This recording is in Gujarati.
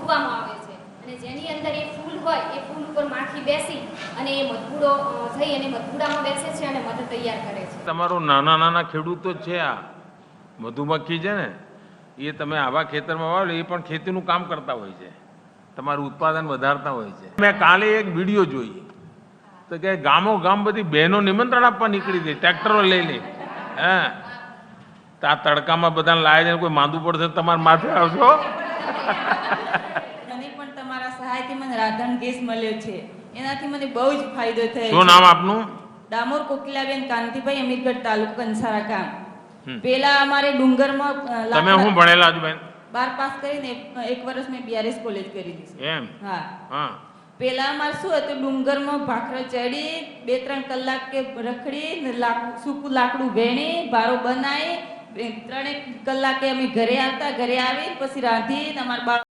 મધવામાં આવે છે અને જેની અંદર એ ફૂલ હોય એ ફૂલ ઉપર માખી બેસી અને એ મધપૂડો થઈ અને મધપૂડામાં બેસે છે અને મધ તૈયાર કરે છે. તમારો નાના નાના ખેડૂતો છે, આ મધુમક્ખી છે ને, એ તમે આવા ખેતરમાં વાવો એ પણ ખેતીનું કામ કરતા હોય છે, તમારું ઉત્પાદન વધારતા હોય છે. મેં કાલે એક વિડીયો જોઈ તો કે ગામો ગામ બધી બહેનો નિમંત્રણ આપવા નીકળી ગઈ ટ્રેક્ટરો લઈ લે. હા, તો આ તડકામાં બધાને લાવે છે, કોઈ માંદું પડશે તમારે માથે આવશો. મને પણ તમારા સહાયથી મને રાધણ ગેસ મળ્યો છે, એનાથી મને બહુ જ ફાયદો થયો. શું નામ આપનું? ડામોર કોકિલાબેન કાંતિભાઈ, અમીરગઢ તાલુકો કંસારા ગામ. પેલા અમારે ડુંગરમાં તમે શું ભણેલા છો બેન? 12 પાસ કરીને 1 વર્ષ મેં બીઆરએસ કોલેજ કરી દીધી. એમ? હા હા. પેલા અમારે શું હતું, ડુંગરમાં ભાખરા ચડી 2-3 કલાક કે રખડી સૂકું લાકડું વેણી ભારો બનાવી 3 કલાકે અમે ઘરે આવતા, ઘરે આવી પછી રાંધી અમારા